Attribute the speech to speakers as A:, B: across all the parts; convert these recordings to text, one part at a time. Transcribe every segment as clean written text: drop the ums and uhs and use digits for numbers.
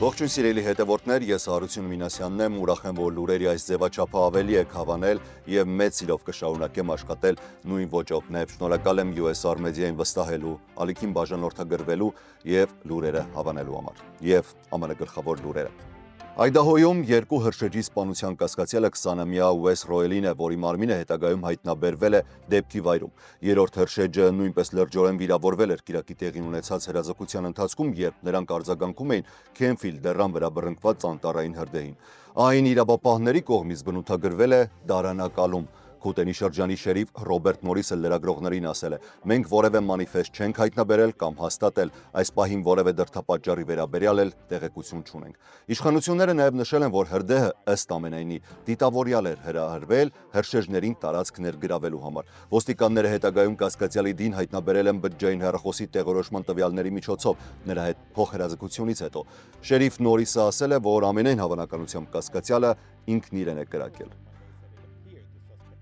A: Ողջույն սիրելի հետևորդներ, ես Հարություն Մինասյանն եմ, ուրախ եմ, որ լուրերի այս ձևաչափը ավելի եք հավանել եւ մեծ սիրով կշարունակեմ աշխատել նույն ոճով։ Նաեւ շնորհակալ եմ USR Media-ին վստահելու, ալիքին բաժանորդագրվելու եւ լուրերը հավանելու համար։ Եվ ամենագլխավոր լուրերը։ Այդահոյում երկու հրշեջի սպանության կասկածյալը 20-ամյա Ուես Ռոելին է, որի մարմինը հետագայում հայտնաբերվել է դեպքի վայրում։ Երրորդ հրշեջը նույնպես լրջորեն վիրավորվել էր կիրակի տեղին ունեցած հրաձգության ընթացքում, երբ նրանք արձագանքում էին Քենֆիլդ դեռան վրա բռնկված անտառային հրդեհին։ Այն իրավապահների կողմից բնութագրվել է դարանակալում։ Քուտենի շրջանի շերիֆ Ռոբերտ Մորիսը լրագրողներին ասել է. «Մենք որևէ մանիֆեստ չենք հայտնաբերել կամ հաստատել, այս պահին որևէ դրդապատճառի վերաբերյալ էլ տեղեկություն չունենք»։ Իշխանությունները նաև նշել են, որ հրդեհը ըստ ամենայնի դիտավորյալ էր հրահրվել հրշեջներին տարածք ներգրավելու համար։ Ոստիկանները հետագայում կասկածյալի դին հայտնաբերել են բջջային հեռախոսի տեղորոշման տվյալների միջոցով նրա հետ փոխհրաձգությունից հետո։ Շերիֆ Նորիսը ասել է, որ ամենայն հավանականությամբ կասկածյալը ինքն իրեն է կրակել։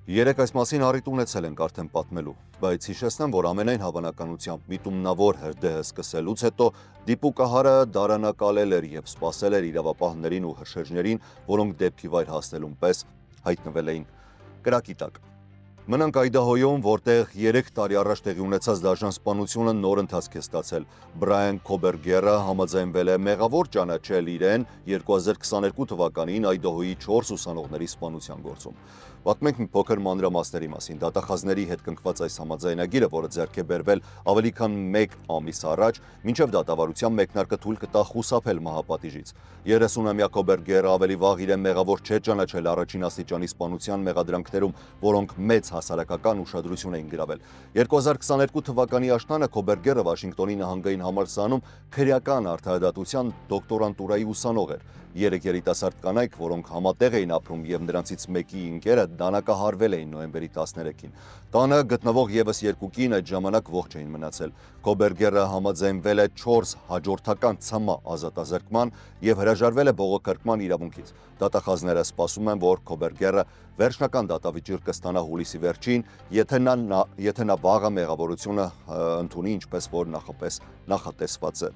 A: Երեք այս մասին առիթ ունեցել ենք արդեն պատմելու, բայց հիշեցնեմ, որ ամենայն հավանականությամբ միտումնավոր հրդեհը սկսելուց հետո դիպուկահարը դարանակալել էր եւ սպասել էր իրավապահներին ու հրշեջներին, որոնք դեպքի վայր հասնելուն պես հայտնվել էին կրակի տակ։ Մնանք Այդահոյում, որտեղ 3 տարի առաջ տեղի ունեցած դաժան սպանությունը նոր ընթացք է ստացել։ Բրայան Քոբերգերը համաձայնվել է մեղավոր ճանաչել իրեն 2022 թվականին Այդահոյի 4 ուսանողների սպանության գործում։ Պատմենք մի փոքր մանրամասների մասին։ Դատախազների հետ կնքված այս համաձայնագիրը, որը ձեռք է բերվել ավելի քան 1 ամիս առաջ, մինչև դատավարության մեկնարկը թույլ կտա խուսափել մահապատիժից։ 30-ամյա Քոբերգերը ավելի վաղ իրեն մեղավոր չէ ճանաչել առաջին աստիճանի սպանության մեղադրանքներում, որոնք մեծ հասարակական ուշադրություն էին գրավել։ 2022 թվականի աշնանը Քոբերգերը Վաշինգտոնի նահանգային համալսարանում քրեական արդարադատության դոկտորանտուրայի ուսանող էր։ 3 երիտասարդ կանայք, որոնք համատեղ էին ապրում եւ նրանցից մեկի ընկերը դանակահարվել էին նոյեմբերի 13-ին։ Տանը գտնվող եւս 2 կին այդ ժամանակ ողջ էին մնացել։ Քոբերգերը համաձայնվել է 4 հաջորդական ցմահ ազատազրկման եւ հրաժարվել է բողոքարկման իրավունքից։ Դատախազները սպասում են, որ Քոբերգերը վերջնական դատավճիռ կստանա հուլիսի վերջին, եթե նա վաղը մեղավորությունը ընդունի, ինչպես որ նախատեսված է։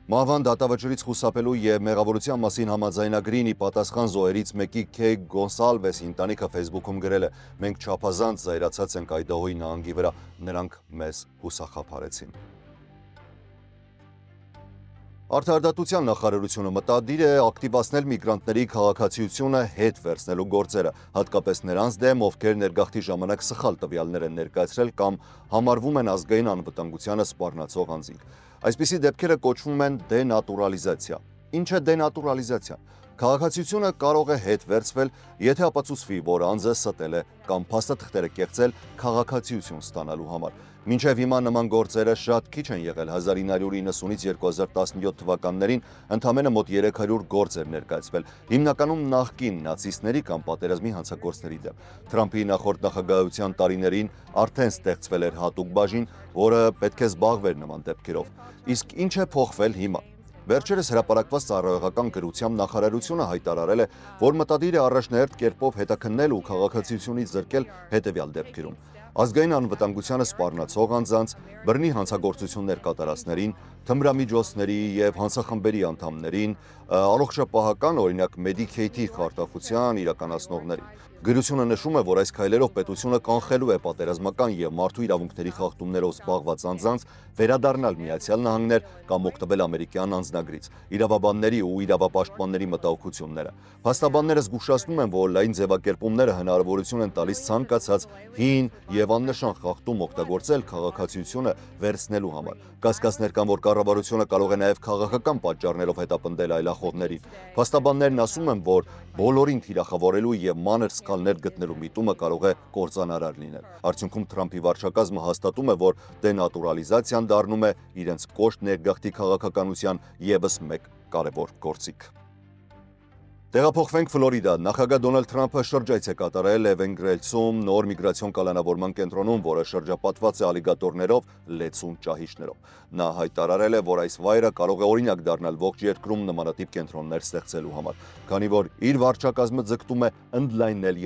A: Մահվան դատավճռից խուսափելու եւ մեղավորության մասին համաձայնագրին ի պատասխան զոհերից մեկի Քեյ Գոնսալվեսի ընտանիքը Facebook-ում գրել է. «Մենք չափազանց զայրացած ենք Այդահոյի նահանգի վրա, նրանք մեզ հուսախաբարեցին»։ Արդարադատության նախարարությունը մտադիր է ակտիվացնել միգրանտների քաղաքացիությունը հետ վերցնելու գործերը, հատկապես նրանց դեմ, ովքեր ներգաղթի ժամանակ սխալ տվյալներ են ներկայացրել կամ համարվում են ազգային անվտանգությանը սպառնացող անձինք։ Այսպիսի դեպքերը կոչվում են դենատուրալիզացիա։ Ինչ է դենատուրալիզացիան։ Քաղաքացիությունը կարող է հետ վերցվել, եթե ապացուցվի, որ անձը ստել է կամ փաստաթղթեր է կեղծել քաղաքացիություն ստանալու համար։ Մինչև հիմա նման գործերը շատ քիչ են եղել։ 1990-ից 2017 թվականներին ընդամենը մոտ 300 գործ էր ներկայացվել, հիմնականում նախկին նացիստների կամ պատերազմի հանցագործների դեմ։ Թրամփի նախորդ նախագահության տարիներին արդեն ստեղծվել էր հատուկ բաժին, որը պետք է զբաղվեր նման դեպքերով։ Իսկ ինչ է փոխվել հիմա։ Վերջերս հրապարակված ծառայողական գրությամբ նախարարությունը հայտարարել է, որ մտադիր է առաջնահերթ կերպով հետաքննել ու քաղաքացիությունից զրկել հետևյալ դեպքերում. ազգային անվտանգությանը սպառնացող անձանց, բռնի հանցագործություններ կատարածներին, թմրամիջոցների եւ հանցախմբերի անդամներին, առողջապահական, օրինակ Medicaid-ի խարտախության իրականացնողներին։ Գրությունը նշում է, որ այս քայլերով պետությունը կանխելու է պատերազմական եւ մարդու իրավունքների խախտումներով զբաղված անձանց վերադառնալ Միացյալ Նահանգներ կամ օգտվել ամերիկյան անձնագրից, իրավաբանների ու իրավապաշտպանների մտահոգությունները։ Փաստաբանները զգուշացնում են, որ լայն ձևակերպումները հնարավորություն են տալիս ցանկացած հին եւ աննշան խախտում օգտագործել քաղաքացիությունը վերցնելու համար։ Կասկածներ կան, որ կառավարությունը կարող է նաեւ քաղաքական պատճառներով հետապնդել այլախոհներին։ Փաստաբաններն ասում են, որ բոլորին թիրախավորելու եւ մանր սխալներ գտնելու միտումը կարող է կործանարար լինել։ Արդյունքում Թրամփի վարչակազմը հաստատում է, որ դենատուրալիզացիան դառնում է իրենց կոշտ ներգաղթի քաղաքականության եւս մեկ կարևոր գործիք։ Տեղափոխվենք Ֆլորիդա։ Նախագահ Դոնալդ Թրամփը շրջայց է կատարել Էվենգրելցում նոր միգրացիոն կալանավորման կենտրոնում, որը շրջապատված է ալիգատորներով, լեցուն ճահիճներով։ Նա հայտարարել է, որ այս վայրը կարող է օրինակ դառնալ ողջ երկրում նմանատիպ կենտրոններ ստեղծելու համար, քանի որ իր վարչակազմը ձգտում է ընդլայնել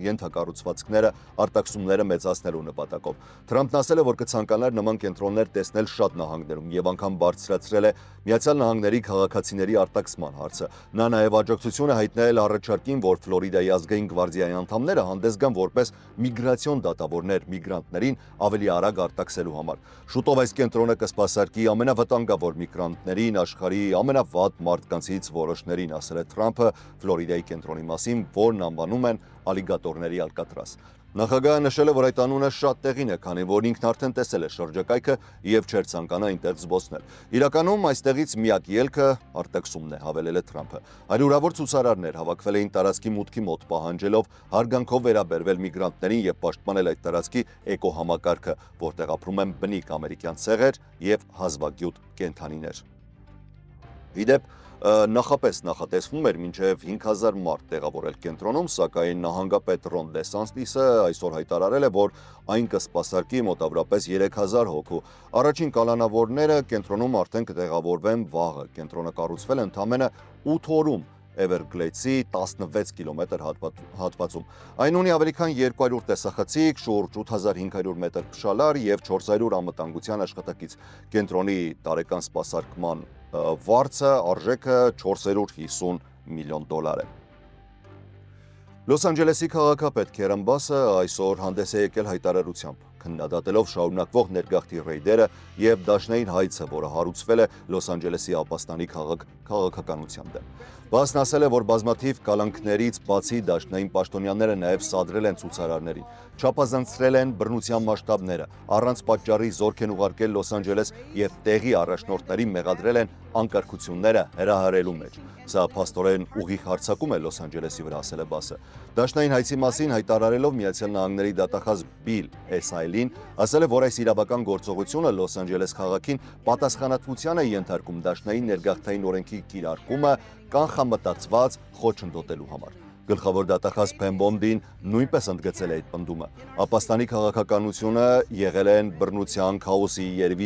A: ենթակառուցվածքները արտաքսումները մեծացնելու նպատակով։ Թրամփն ասել է, որ կցանկանար նման կենտրոններ տեսնել շատ նահանգներում եւ անգամ բարձրացրել է Միացյալ Նահանգների քաղաքացիների արտաքսման հարցը։ Նա նաև աջակցությունը հայտնել առաջարկին, որ Ֆլորիդայի ազգային գվարդիայի անդամները հանդես գան որպես միգրացիոն դատավորներ միգրանտներին ավելի արագ արտաքսելու համար։ Շուտով այս կենտրոնը կսպասարկի ամենավտանգավոր միգրանտներին աշխարհի ամենավատ մարդկանցից որոշներին, ասել է Թրամփը Ֆլորիդայի կենտրոնի մասին, որն անվանում են ալիգատորների Ալկատրաս։ Նախագահը նշել է, որ այդ անունը շատ տեղին է, քանի որ ինքն արդեն տեսել է շրջակայքը եւ չէր ցանկանա այնտեղ զբոսնել։ Իրականում այստեղից միակ ելքը արտաքսումն է, հավելել է Թրամփը։ Հարյուրավոր ցուցարարներ հավաքվել էին տարածքի մուտքի մոտ, պահանջելով հարգանքով վերաբերվել միգրանտներին եւ պաշտպանել այդ տարածքի էկոհամակարգը, որտեղ ապրում են բնիկ ամերիկյան ցեղեր եւ հազվագյուտ կենդանիներ։ Իդեպ նախապես նախատեսվում էր մինչև 5000 մարդ տեղավորել կենտրոնում, սակայն նահանգապետ Ռոն Դեսանտիսը այսօր հայտարարել է, որ այն կսպասարկի մոտավորապես 3000 հոգու։ Առաջին կալանավորները կենտրոնում արդեն կտեղավորվեն վաղը։ Կենտրոնը կառուցվել է ընդամենը 8 օրում Էվերգլեյդսի 16 կիլոմետր հատվածում։ Այն ունի ավելի քան 200 տեսախցիկ, շուրջ 8500 մետր փշալար եւ 400 անվտանգության աշխատակից։ Կենտրոնի տարեկան սպասարկման վարձը արժեքը 450 միլիոն դոլար է։ Լոս Անջելեսի քաղաքապետ Քերեն Բասը այսօր հանդես է եկել հայտարարությամբ, քննադատելով շարունակվող ներգաղթի ռեյդերը եւ դաշնային հայցը, որը հարուցվել է Լոս Անջելեսի ապաստանի քաղաքականության դեմ։ Բասն ասել է, որ բազմաթիվ կալանքներից բացի դաշնային պաշտոնյաները նաև սադրել են ցուցարարներին, չափազանցրել են բռնության մասշտաբները, առանց պատճառի զորք են ուղարկել Լոս Անջելես եւ տեղի առաջնորդներին մեղադրել են անկարգությունները հրահարելու մեջ։ Սա փաստորեն ուղիղ հարձակում է Լոս Անջելեսի վրա, ասել է Բասը։ Դաշնային հայցի մասին հայտարարելով Միացյալ Նահանգների դատախազ Բիլ Էսայլին ասել է, որ այս իրավական գործողությունը Լոս Անջելես քաղաքին պատասխանատվության է ենթարկում դաշնային ներգաղթային օրենքի կիրարկումը կանխամտածված խոչընդոտելու համար։ Գլխավոր դատախազ Փեմբոնդին նույնպես ընդգծել է այդ պնդումը։ Ապաստանի քաղաքականությունը եղել են բռնության, քաոսի եւ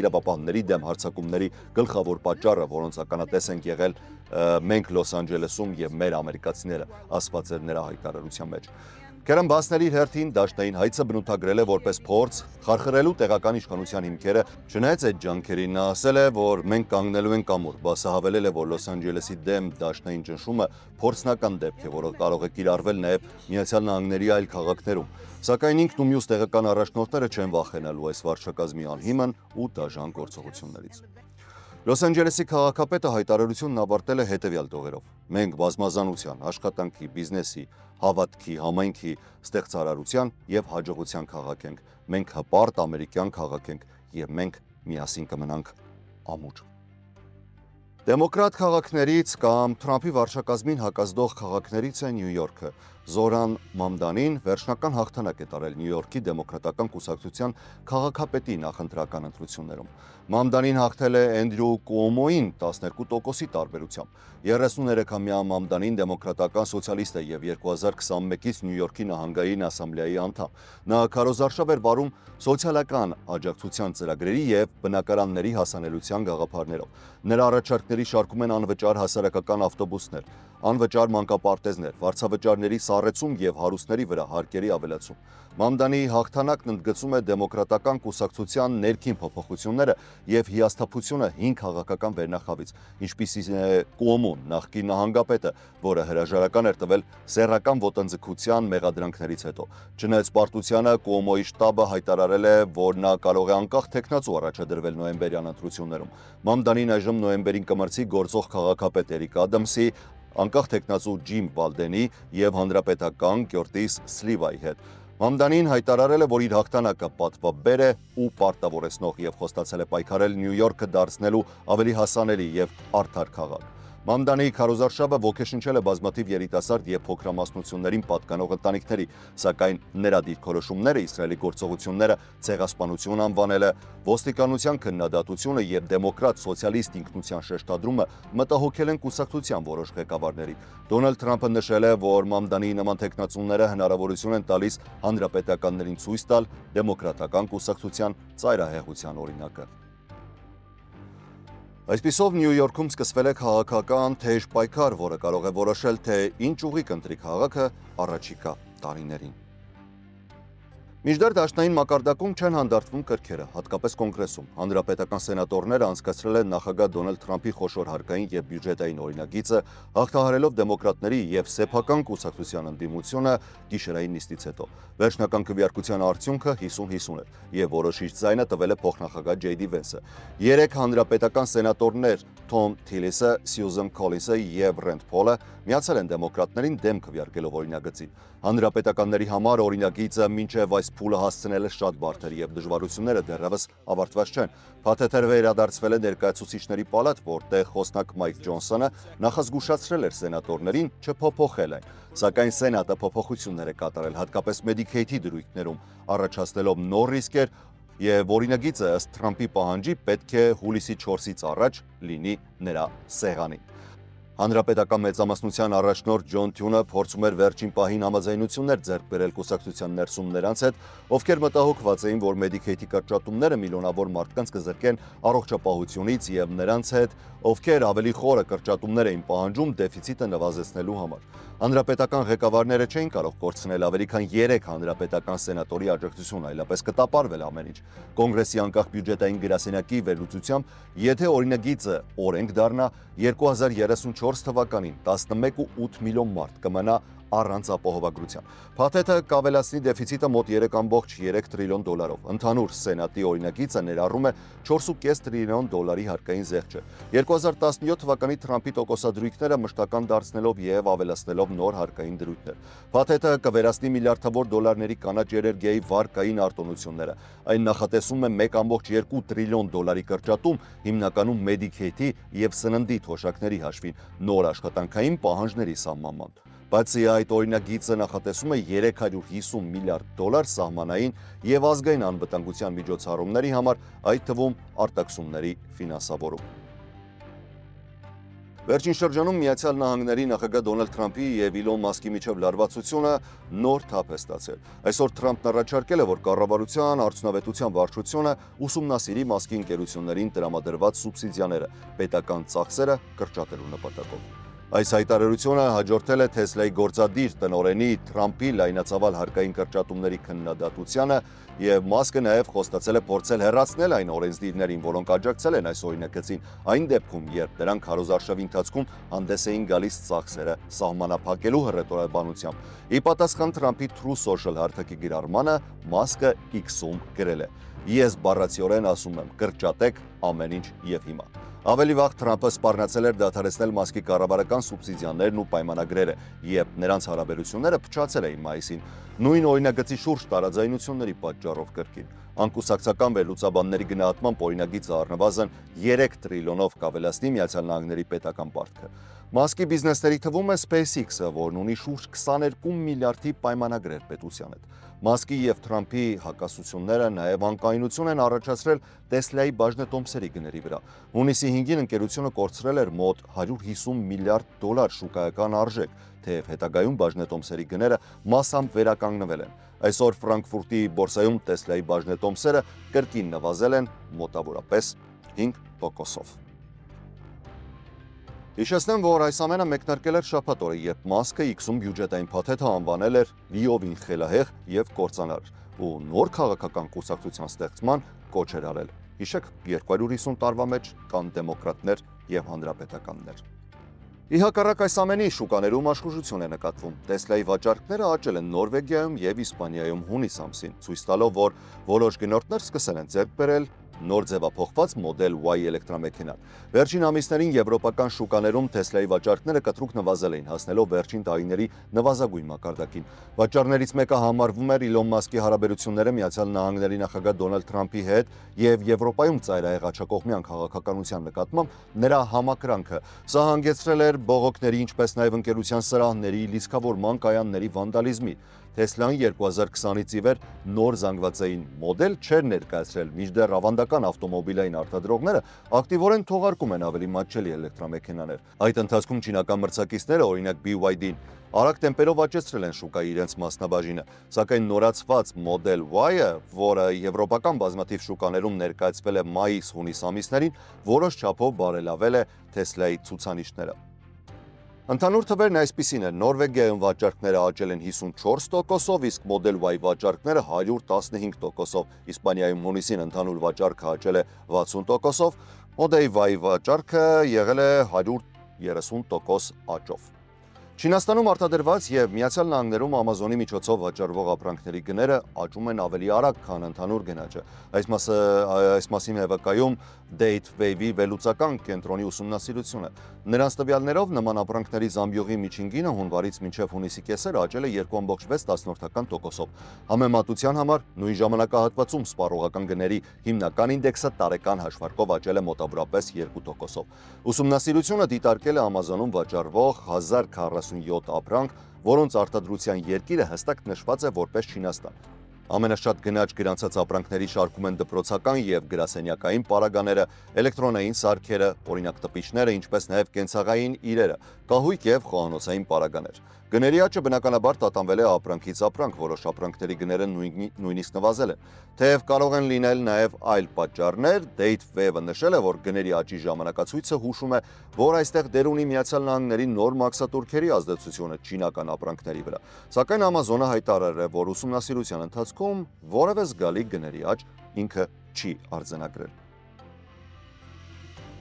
A: իրավապահների դեմ հարձակումների գլխավոր պատճառը, որոնց ականատես ենք եղել մենք Լոս Անջելեսում եւ մեր ամերիկացիները, ասված էր նրա հայտարարության մեջ։ Քերեն Բասն իր հերթին դաշնային հայցը բնութագրել է որպես փորձ խարխրելու տեղական իշխանության հիմքերը, չնայած այդ ջանքերին նա ասել է, որ մենք կանգնելու ենք կամուր։ Բասը հավելել է, որ Լոս Անջելեսի դեմ դաշնային ճնշումը փորձնական դեպք է, որը կարող է կիրառվել նաև Միացյալ Նահանգների այլ քաղաքներում։ Սակայն ինքն ու մյուս տեղական առաջնորդները չեն վախենալու այս վարչակազմի անհիմն ու դաժան գործողություններից։ Լոս Անջելեսի քաղաքապետը հայտարարությունն ավարտել է հետևյալ տողերով. Մենք բազմազանության, աշխատանքի, բիզնեսի, հավատքի, համայնքի, ստեղծարարության եւ հաջողության քաղաք ենք։ Մենք հպարտ ամերիկյան քաղաք ենք եւ մենք միասին կմնանք ամուր։ Դեմոկրատ քաղաքներից կամ Թրամփի վարչակազմին հակազդող քաղաքներից է Նյու Յորքը։ Զորան Մամդանին վերջնական հաղթանակ է տարել Նյու Յորքի դեմոկրատական կուսակցության քաղաքապետի նախընտրական ընտրություններում։ Մամդանին հաղթել է Էնդրյու Կուոմոին 12%-ի տարբերությամբ։ 33-ամյա Մամդանին դեմոկրատական սոցիալիստ է եւ 2021-ից Նյու Յորքի նահանգային ասամբլեայի անդամ։ Նա քարոզարշավ էր վարում սոցիալական աջակցության ծրագրերի եւ բնակարանների հասանելիության գաղափարներով։ Նրա առաջարկների շարքում են անվճար հասարակական ավտոբուսներ, անվճար մանկապարտեզներ, վարձավճարների սառեցում եւ հարուստների վրա հարկերի ավելացում։ Մամդանի հաղթանակն ընդգծում է դեմոկրատական կուսակցության ներքին փոփոխությունները եւ հիասթափությունը 5 քաղաքական վերնախավից, ինչպիսին է Կուոմոն, նախկին նահանգապետը, որը հրաժարական էր տվել սեռական ոտնձգության մեղադրանքներից հետո։ Չնայած պարտությանը Կուոմոյի շտաբը հայտարարել է, որ նա կարող է անկախ թեկնածու առաջադրվել նոյեմբերյան ընտրություններում։ Մամդանին այժմ նոյեմբերին կմրցի գործող քաղաքապետ Էրիկ Ադամսի, անկախ թեկնածու Ջիմ Բալդենի եւ հանրապետական Կյորտիս Սլիվայի հետ։ Մամդանին հայտարարել է, որ իր հաղթանակը պատվաբեր է ու պարտավորեցնող եւ խոստացել է պայքարել Նյու Յորքը դարձնելու ավելի հասանելի եւ արդար քաղաք։ Մամդանի քարոզարշավը ոգեշնչել է բազմաթիվ երիտասարդ եւ փոքրամասնություններին պատկանող ընտանիքների, սակայն նրա դիրքորոշումները Իսրայելի գործողությունները ցեղասպանություն անվանել է, ոստիկանության քննադատությունը եւ դեմոկրատ սոցիալիստ ինքնության շեշտադրումը մտահոգել են կուսակցության որոշ ղեկավարների։ Դոնալդ Թրամփը նշել է, որ Մամդանի նման տեխնացուները հնարավորություն են տալիս հանրապետականներին ցույց տալ դեմոկրատական կուսակցության ծայրահեղության օրինակը։ Այսպիսով Նյու Յորքում սկսվել է քաղաքական թեժ պայքար, որը կարող է որոշել, թե ինչ ուղի կընտրի քաղաքը առաջիկա տարիներին։ Մինչդեռ դաշնային մակարդակում չեն հանդարտվում կրքերը, հատկապես կոնգրեսում։ Հանրապետական սենատորները անցկացրել են նախագահ Դոնալդ Թրամփի խոշոր հարկային եւ բյուջետային օրինագիծը, հաղթահարելով դեմոկրատների եւ սեփական կուսակցության ընդդիմությունը գիշերային նիստից հետո։ Վերջնական քվեարկության արդյունքը 50-50 էր, եւ որոշիչ ձայնը տվել է փոխնախագահ Ջեյ Դի Վենսը։ Երեք հանրապետական սենատորներ Թոմ Թիլիսը, Սյուզան Քոլինսը եւ Ռենդ Փոլը միացել են դեմոկրատներին դեմ քվեարկելով օրինագծին։ Հանրապետականների համար օրինագիծը մինչև այս փուլը հասցնել է շատ բարդ եւ դժվարությունները դեռևս ավարտված չեն։ Փաթեթերը վերադարձվել է ներկայացուցիչների պալատ, որտեղ խոսնակ Մայք Ջոնսոնը նախազգուշացրել էր սենատորներին չփոփոխել այն, սակայն Սենատը փոփոխություններ է կատարել, հատկապես Medicaid-ի դրույթներում, առաջացնելով նոր ռիսկեր եւ օրինագիծը ըստ Թրամփի պահանջի պետք է հուլիսի 4-ից առաջ լինի նրա սեղանին։ Հանրապետական մեծամասնության առաջնորդ Ջոն Թյունը փորձում էր վերջին պահին համաձայնություններ ձեռք բերել կուսակցության ներսում նրանց հետ, ովքեր մտահոգված էին, որ Medicaid-ի կրճատումները միլիոնավոր մարդկանց կզրկեն առողջապահությունից եւ նրանց հետ, ովքեր ավելի խորը կրճատումներ էին պահանջում դեֆիցիտը նվազեցնելու համար։ Հանրապետական ղեկավարները չէին կարող կորցնել ավելի քան 3 հանրապետական սենատորի աջակցություն, այլապես կտապարվել ամեն ինչ։ Կոնգրեսի անկախ բյուջետային գրասենյակի վերլուծությամբ, եթե օրինագիծը օրենք դառնա, 2034 թվականին 11.8 միլիոն մարդ կմնա առանց ապահովագրության։ Փաթեթը կավելացնի դեֆիցիտը մոտ 3.3 տրիլիոն դոլարով։ Ընդհանուր սենատի օրինագիծը ներառում է 4.5 տրիլիոն դոլարի հարկային զեղչեր։ 2017 թվականի Թրամփի տոկոսադրույքները մշտական դարձնելով եւ ավելացնելով նոր հարկային դրույթներ։ Փաթեթը կվերացնի միլիարդավոր դոլարների կանաչ էներգիայի վարկային արտոնությունները։ Այն նախատեսում է 1.2 տրիլիոն դոլարի կրճատում, հիմնականում Medicaid-ի եւ սննդի թոշակների հաշվին, նոր աշխատանքային պահանջների սահմանմամբ։ Բացի այդ, օրինագիծը նախատեսում է 350 միլիարդ դոլար սահմանային եւ ազգային անվտանգության միջոցառումների համար, այդ թվում արտաքսումների ֆինանսավորում։ Վերջին շրջանում Միացյալ Նահանգների նախագահ Դոնալդ Թրամփի եւ Իլոն Մասկի միջև լարվածությունը նոր թափ է ստացել։ Այսօր Թրամփն առաջարկել է, որ կառավարության արդյունավետության վարչությունը ուսումնասիրի Մասկի ընկերություններին տրամադրված սուբսիդիաները, պետական ծախսերը կրճատելու նպատակով։ Այս հայտարարությունը հաջորդել է Թեսլայի գործադիր տնօրենի Թրամփի լայնածավալ հարկային կրճատումների քննադատությանը եւ Մասկը նաեւ խոստացել է փորձել հեռացնել այն օրենսդիրներին, որոնք աջակցել են այս օրինագծին, այն դեպքում, երբ դրանք քարոզարշավի ընթացքում հանդես էին գալիս ծախսերը սահմանափակելու հռետորաբանությամբ։ Ի պատասխան Թրամփի True Social հարթակի գրառմանը Մասկը X-ում գրել է. «Ես բառացիորեն ասում եմ, կրճատեք ամեն ինչ եւ հիմա»։ Ավելի վաղ Թրամփը սպառնացել էր դադարեցնել Մասկի կառավարական սուբսիդիաներն ու պայմանագրերը, երբ նրանց հարաբերությունները փչացել էին մայիսին, նույն օրինագծի շուրջ տարաձայնությունների պատճառով կրկին։ Անկուսակցական վերլուծաբանների գնահատմամբ օրինագիծը առնվազն 3 տրիլիոնով կավելացնի Միացյալ Նահանգների պետական պարտքը։ Մասկի բիզնեսների թվում է SpaceX-ը, որն ունի շուրջ 22 միլիարդի պայմանագրեր պետության հետ։ Մասկի եւ Թրամփի հակասությունները նաեւ անկայունություն են առաջացրել Տեսլայի բաժնետոմսերի գների վրա։ Հունիսի 5-ին ընկերությունը կորցրել էր մոտ 150 միլիարդ դոլար շուկայական արժեք, թեև հետագայում բաժնետոմսերի գները մասամբ վերականգնվել են։ Այսօր Ֆրանկֆուրտի բորսայում Տեսլայի բաժնետոմսերը կրկին նվազել են մոտավորապես 5%-ով։ Հիշեցնեմ, որ այս ամենը մեկնարկել էր շաբաթ օրը, երբ Մասկը X-ում բյուջետային փաթեթը անվանել էր լիովին խելահեղ եւ կործանար, ու նոր քաղաքական կուսակցության ստեղծման կոչ էր արել։ Հիշեք, 250 տարվա մեջ կան դեմոկրատներ եւ հանրապետականներ։ Ի հակառակ այս ամենի շուկաներում աշխուժություն է նկատվում։ Տեսլայի վաճառքները աճել են Նորվեգիայում եւ Իսպանիայում հունիս ամսին, ցույց տալով, որ որոշ գնորդներ սկսել են ձեռք բերել նոր ձևափոխված Model Y էլեկտրամեքենան։ Վերջին ամիսներին եվրոպական շուկաներում Tesla-ի վաճառքները կտրուկ նվազել էին, հասնելով վերջին տարիների նվազագույն մակարդակին։ Վաճառներից մեկը համարվում էր Իլոն Մասկի հարաբերությունները Միացյալ Նահանգների նախագահ Դոնալդ Թրամփի հետ եւ Եվրոպայում ծայրահեղ աջակողմյան քաղաքականության նկատմամբ նրա համակրանքը։ Սա հանգեցրել էր բողոքների, ինչպես նաեւ ընկերության սրահների, լիցքավորման կայանների վանդալիզմի։ Tesla-ն 2020-ից ի վեր նոր զանգվածային մոդել չէր ներկայացրել, մինչդեռ ավանդական ավտոմոբիլային արտադրողները ակտիվորեն թողարկում են ավելի մատչելի էլեկտրամեքենաներ։ Այդ ընթացքում չինական մրցակիցները, օրինակ BYD-ն, արագ տեմպերով աճեցրել են շուկայի իրենց մասնաբաժինը, սակայն նորացված Model Y-ը, որը եվրոպական բազմաթիվ շուկաներում ներկայացվել է մայիս-հունիս ամիսներին, որոշ չափով բարելավել է Tesla-ի ցուցանիշները։ Ընդհանուր թվերն այսպիսին են. Նորվեգիայում վաճառքները աճել են 54%-ով, իսկ Model Y վաճառքները 115%-ով, Իսպանիայում հունիսին ընդհանուր վաճառքը աճել է 60%-ով, Model Y վաճառքը եղել է 130% աճով։ Չինաստանում արտադրված եւ Միացյալ Նահանգներում Amazon-ի միջոցով վաճառվող ապրանքների գները աճում են ավելի արագ, քան ընդհանուր գնաճը։ Այս մասին է վկայում DateWave-ի վերլուծական կենտրոնի ուսումնասիրությունը։ Նրանց տվյալներով նման ապրանքների զամբյուղի միջին գինը հունվարից մինչև հունիսի կեսերը աճել է 2.6%-ով։ Համեմատության համար նույն ժամանակահատվածում սպառողական գների հիմնական ինդեքսը տարեկան հաշվարկով աճել է մոտավորապես 2%-ով։ Ուսումնասիրությունը դիտարկել է Amazon-ում վաճառվող 1047 ապրանք, որոնց արտադրության երկիրը հստակ նշված է որպես Չինաստան։ Ամենաշատ գնաճ գրանցած ապրանքների շարքում են դպրոցական եւ գրասենյակային պարագաները, էլեկտրոնային սարքերը, օրինակ տպիչները, ինչպես նաեւ կենցաղային իրերը, կահույք եւ խոհանոցային պարագաներ։ Գների աճը բնականաբար տատանվել է ապրանքից ապրանք, որոշ ապրանքների գները նույնիսկ նվազել են։ Թեև կարող են լինել նաեւ այլ պատճառներ, DateWave-ը նշել է, որ գների աճի ժամանակացույցը հուշում է, որ այստեղ դեր ունի Միացյալ Նահանգների նոր մաքսատուրքերի ազդեցությունը չինական ապրանքների վրա։ Սակայն Amazon-ը հայտարարել է, որ ուսումնասիրության ընթացքում որևէ զգալի գների աճ ինքը չի արձանագրել։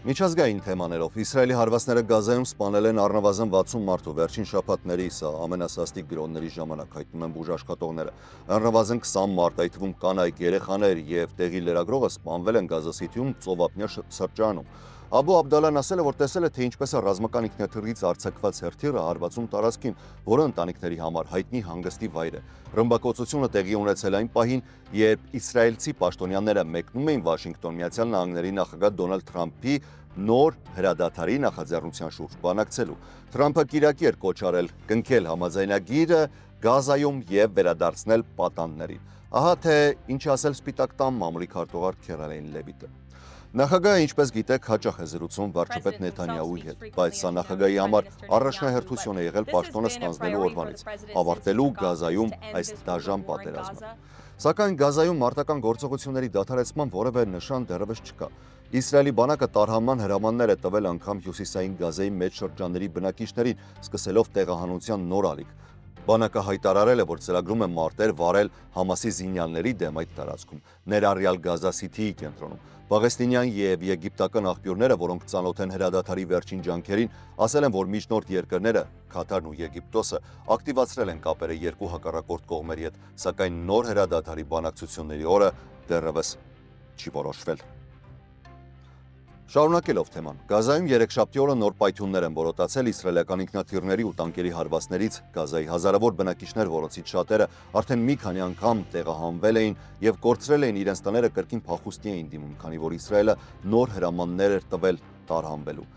A: Միջազգային թեմաներով Իսրայելի հարվածները Գազայում սպանել են առնվազն 60 մարդու, վերջին շաբաթների սա ամենասաստիկ գրոհների ժամանակ, հայտնում են բուժաշխատողները։ Առնվազն 20 մարդ, այդ թվում կանայք, երեխաներ եւ տեղի լրագրողը սպանվել են Գազա Սիթիում ծովափնյա սրճարանում։ Աբու Աբդալան ասել է, որ տեսել է, թե ինչպես է ռազմական ինքնաթիռից արձակված հրթիռը հարվածում տարածքին, որը ընտանիքների համար հայտնի հանգստի վայր է։ Ռմբակոծությունը տեղի ունեցել այն պահին, երբ իսրայելցի պաշտոնյաները մեկնում էին Վաշինգտոն Միացյալ Նահանգների նախագահ Դոնալդ Թրամփի նոր հրադադարի նախաձեռնության շուրջ բանակցելու։ Թրամփը կիրակի էր կոչ արել կնքել համաձայնագիրը Գազայում եւ վերադարձնել պատանդներին։ Ահա թե ինչ ասել Սպիտակ տան մամուլի քարտուղար Քերոլայն Լևիտը։ Նախագահը, ինչպես գիտեք, հաճախ է զրուցում վարչապետ Նեթանյահուի հետ, բայց սա նախագահի համար առաջնահերթություն է եղել պաշտոնը ստանձնելու օրվանից, ավարտելու Գազայում այս դաժան պատերազմը։ Սակայն Գազայում մարտական գործողությունների դադարեցման որևէ նշան դեռևս չկա։ Իսրայելի բանակը տարհանման հրամաններ է տվել անգամ հյուսիսային Գազայի մեծ շրջանների բնակիչներին, սկսելով տեղահանության նոր ալիք։ Բանակը հայտարարել է, որ ծրագրում է մարտեր վարել Համասի զինյալների դեմ այդ տարածքում, ներառյալ Գազա Սիթիի կենտրոնում։ Պաղեստինյան եւ եգիպտական աղբյուրները, որոնք ծանոթ են հրադադարի վերջին ջանքերին, ասել են, որ միջնորդ երկրները, Քաթարն ու Եգիպտոսը, ակտիվացրել են կապերը երկու հակառակորդ կողմերի հետ, սակայն նոր հրադադարի բանակցությունների օրը դեռևս չի որոշվել։ Շարունակելով թեման, Գազայում երեքշաբթի օրը նոր պայթյուններ են որոտացել իսրայելական ինքնաթիռների ու տանկերի հարվածներից Գազայի հազարավոր բնակիչներ, որոնցից շատերը արդեն մի քանի անգամ տեղահանվել էին եւ կորցրել էին իրենց տները, կրկին փախուստի էին դիմում, քանի որ Իսրայելը նոր հրամաններ էր տվել տարհանվելու։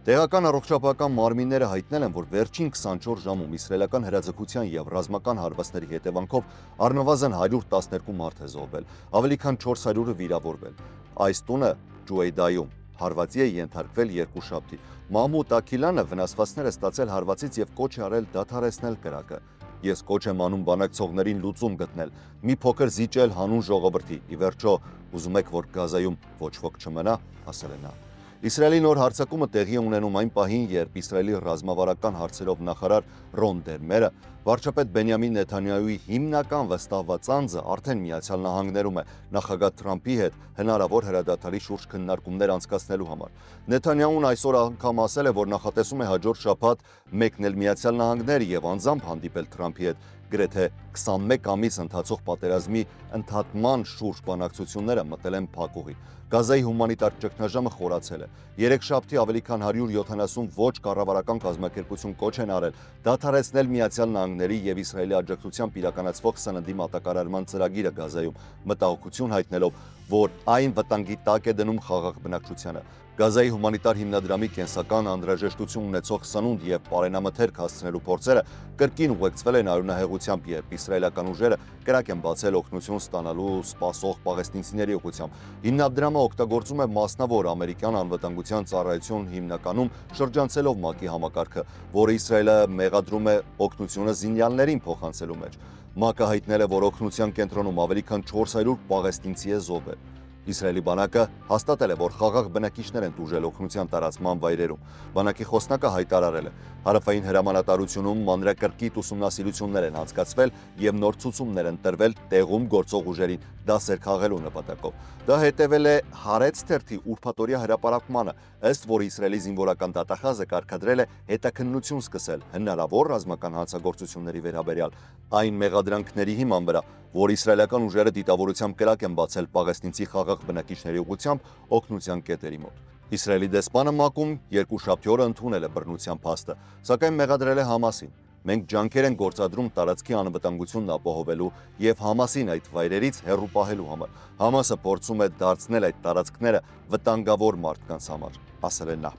A: Տեղական առողջապահական մարմինները հայտնել են, որ վերջին 24 ժամում իսրայելական հրաձգության եւ ռազմական հարվածների հետևանքով առնվազն 112 մարդ է զոհվել, ավելի քան 400-ը վիրավորվել։ Այս տունը Ջուեյդայում հարվածի է ենթարկվել երկուշաբթի։ Մահմուդ Աքիլանը վնասվածքներ է ստացել հարվածից եւ կոչ է արել դադարեցնել կրակը։ Ես կոչ եմ անում բանակցողներին լուծում գտնել, մի փոքր զիջել հանուն ժողովրդի։ Ի վերջո, ուզում եք, որ Գազայում ոչ ոք չմնա, ասել է նա։ Իսրայելի նոր հարձակումը տեղի է ունենում այն պահին, երբ Իսրայելի ռազմավարական հարցերով նախարար Ռոն Դերմերը վարչապետ Բենյամին Նեթանյահուի հիմնական վստահված անձը արդեն Միացյալ Նահանգներում է նախագահ Թրամփի հետ հնարավոր հրադադարի շուրջ քննարկումներ անցկացնելու համար։ Նեթանյահուն այսօր անգամ ասել է, որ նախատեսում է հաջորդ շաբաթ մեկնել Միացյալ Նահանգներ եւ անձամբ հանդիպել Թրամփի հետ գրեթե 21 ամիս ընթացող պատերազմի ընդհատման շուրջ բանակցությունները մտել են փակուղի։ Գազայի հումանիտար ճգնաժամը խորացել է։ Երեքշաբթի ավելի քան 170 ոչ կառավարական կազմակերպություն կոչ են արել դադարեցնել Միացյալ Նահանգների եւ Իսրայելի աջակցությամբ իրականացվող սննդի մատակարարման ծրագիրը Գազայում, մտահոգություն հայտնելով, որ այն վտանգի տակ է դնում խաղաղ բնակչությանը։ Գազայի հումանիտար հիմնադրամի կենսական անհրաժեշտություն ունեցող սնունդ եւ պարենամթերք հասցնելու փորձերը կրկին ուղեկցվել են արյունահեղությամբ, երբ իսրայելական ուժերը կրակ են բացել օգնություն ստանալու սպասող պաղեստինցիների ուղղությամբ։ Հիմնադրամը օգտագործում է մասնավոր ամերիկյան անվտանգության ծառայություն, հիմնականում շրջանցելով ՄԱԿ-ի համակարգը, որը Իսրայելը մեղադրում է օգնությունը զինյալներին փոխանցելու մեջ։ ՄԱԿ-ը հայտնել է, որ օգնության կենտրոնում ավելի քան 400 պաղեստինցի է զոհվել։ Իսրայելի բանակը հաստատել է, որ խաղաղ բնակիչներ են տուժել օգնության տարածման վայրերում։ Բանակի խոսնակը հայտարարել է. հարավային հրամանատարությունում մանրակրկիտ ուսումնասիրություններ են անցկացվել եւ նոր ցուցումներ են տրվել տեղում գործող ուժերին դասեր քաղելու նպատակով։ Դա հետևել է Հարեց թերթի ուրբաթօրյա հրապարակմանը, ըստ որի Իսրայելի զինվորական դատախազը կարգադրել է հետաքննություն սկսել հնարավոր ռազմական հանցագործությունների վերաբերյալ այն մեղադրանքների հիման վրա, որ իսրայելական ուժերը դիտավորությամբ կրակ են բացել պաղեստինցի խաղաղ բնակիչների ուղղությամբ օգնության կետերի մոտ։ Իսրայելի դեսպանը ՄԱԿ-ում երկուշաբթի օրը ընդունել է բռնության փաստը, սակայն մեղադրել է Համասին։ Մենք ջանքեր ենք գործադրում տարածքի անվտանգությունն ապահովելու եւ Համասին այդ վայրերից հեռու պահելու համար։ Համասը փորձում է դարձնել այդ տարածքները վտանգավոր մարդկանց համար, ասել է նա։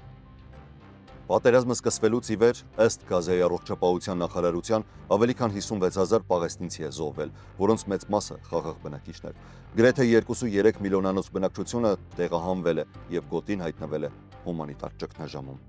A: Պատերազմը սկսվելուց ի վեր, ըստ Գազայի առողջապահության նախարարության, ավելի քան 56,000 պաղեստինցի է զոհվել, որոնց մեծ մասը խաղաղ բնակիչներ։ Գրեթե 2.3 միլիոնանոց բնակչությունը տեղահանվել է եւ գոտին հայտնվել է հումանիտար ճգնաժամում։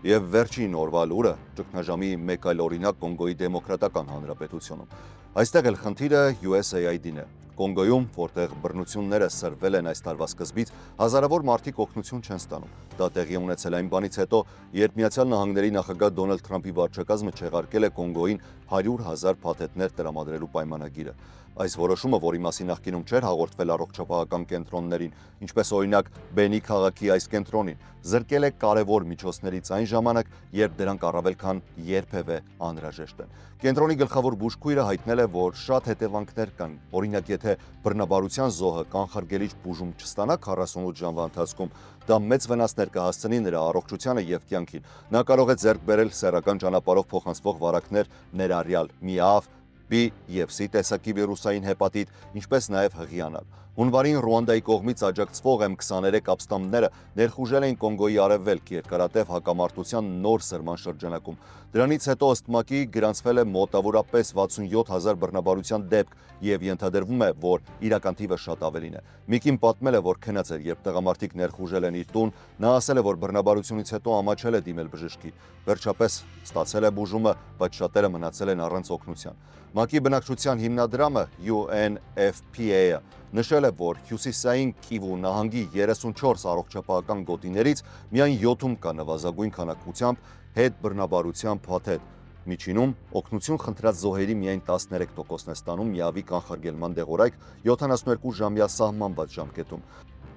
A: Եվ վերջին օրվա լուրը ճգնաժամի մեկ այլ օրինակ Կոնգոյի Դեմոկրատական Հանրապետությունում։ Այստեղ էլ խնդիրը USAID-ն է։ Կոնգոյում, որտեղ բռնությունները սրվել են այս տարվա սկզբից, հազարավոր մարդիկ օգնություն չեն ստանում։ Դա տեղի ունեցել այն բանից հետո, երբ Միացյալ Նահանգների նախագահ Դոնալդ Թրամփի վարչակազմը չեղարկել է Կոնգոյին 100,000 փաթեթներ տրամադրելու պայմանագիրը։ Այս որոշումը, որի մասին նախկինում չէր հաղորդվել առողջապահական կենտրոններին, ինչպես օրինակ Բենի քաղաքի այս կենտրոնին, զրկել է կարևոր միջոցներից այն ժամանակ, երբ դրանք առավել քան երբևէ անհրաժեշտ են։ Կենտրոնի գլխավոր բուժքույրը հայտնել է, որ շատ հետևանքներ կան։ Օրինակ, եթե բռնաբարության զոհը կանխարգելիչ բուժում չստանա 48 ժամվա ընթացքում, դա մեծ վնասներ կհասցնի նրա առողջությանը եւ կյանքին։ Նա կարող է ձեռք բերել սեռական ճանապարհով փոխանցվող վարակներ, ներառյալ միավ, B եւ C տեսակի վիրուսային հեպատիտ, ինչպես նաև հղիանալ։ Հունվարին Ռուանդայի կողմից աջակցվող M23 ապստամբները ներխուժել էին Կոնգոյի արևելք երկարատև հակամարտության նոր սրման շրջանակում։ Դրանից հետո ըստ ՄԱԿ-ի գրանցվել է մոտավորապես 67,000 բռնաբարության դեպք եւ ենթադրվում է, որ իրական թիվը շատ ավելին է։ Միկին պատմել է, որ քնած էր, երբ տղամարդիկ ներխուժել են իր տուն, նա ասել է, որ բռնաբարությունից հետո ամաչել է դիմել բժշկի։ Վերջապես ստացել է բուժումը, բայց շատերը մնացել են առանց օգնության։ ՄԱԿ-ի բնակչության հիմնադրամը UNFPA-ը նշել է, որ հյուսիսային Կիվու նահանգի 34 առողջապահական գոտիներից միայն 7-ում կա նվազագույն քանակությամբ հետ բռնաբարության փաթեթ։ Միջինում օգնություն խնդրած զոհերի միայն 13%-ն է ստանում միավի կանխարգելման դեղորայք 72 ժամյա սահմանված ժամկետում։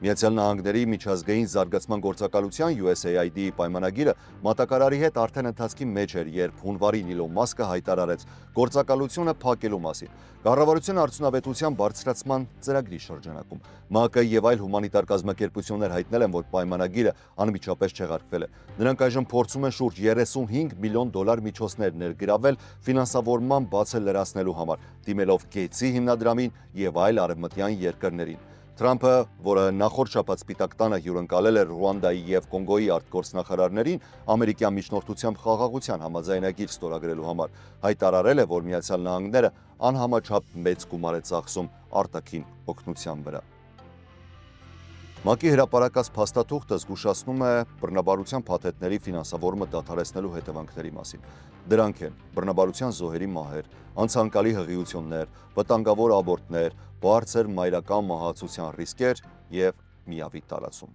A: Միացյալ Նահանգների միջազգային զարգացման գործակալության USAID-ի պայմանագիրը մատակարարի հետ արդեն ընթացքի մեջ էր, երբ հունվարին Իլոն Մասկը հայտարարեց գործակալությունը փակելու մասին։ Կառավարության արդյունավետության բարձրացման ծրագրի շրջանակում ՄԱԿ-ը եւ այլ հումանիտար կազմակերպություններ հայտնել են, որ պայմանագիրը անմիջապես չեղարկվել է։ Նրանք այժմ փորձում են շուրջ 35 միլիոն դոլար միջոցներ ներգրավել ֆինանսավորման բացը լրացնելու համար, դիմելով Գեյթսի հիմնադրամին եւ այլ արևմտյան երկրներին։ Թրամփը, որը նախորդ շաբաթ Սպիտակ տանը հյուրընկալել էր Ռուանդայի եւ Կոնգոյի արտգործնախարարներին ամերիկյան միջնորդությամբ խաղաղության համաձայնագիր ստորագրելու համար, հայտարարել է, որ Միացյալ Նահանգները անհամաչափ մեծ գումար է ծախսում արտաքին օգնության վրա։ ՄԱԿ-ի հրապարակած փաստաթուղթը զգուշացնում է բռնաբարության փաթեթների ֆինանսավորումը դադարեցնելու հետևանքների մասին։ Դրանք են բռնաբարության զոհերի մահեր, անցանկալի հղիություններ, վտանգավոր աբորտներ, բարձր մայրական մահացության ռիսկեր եւ միավի տարածում։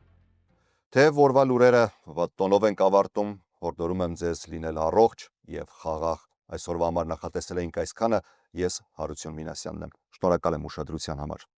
A: Թեև օրվա լուրերը տոնով ենք ավարտում, հորդորում եմ ձեզ լինել առողջ եւ խաղաղ։ Այսօրվա համար նախատեսել էինք այսքանը, ես Հարություն Մինասյանն եմ։ Շնորհակալ եմ ուշադրության համար։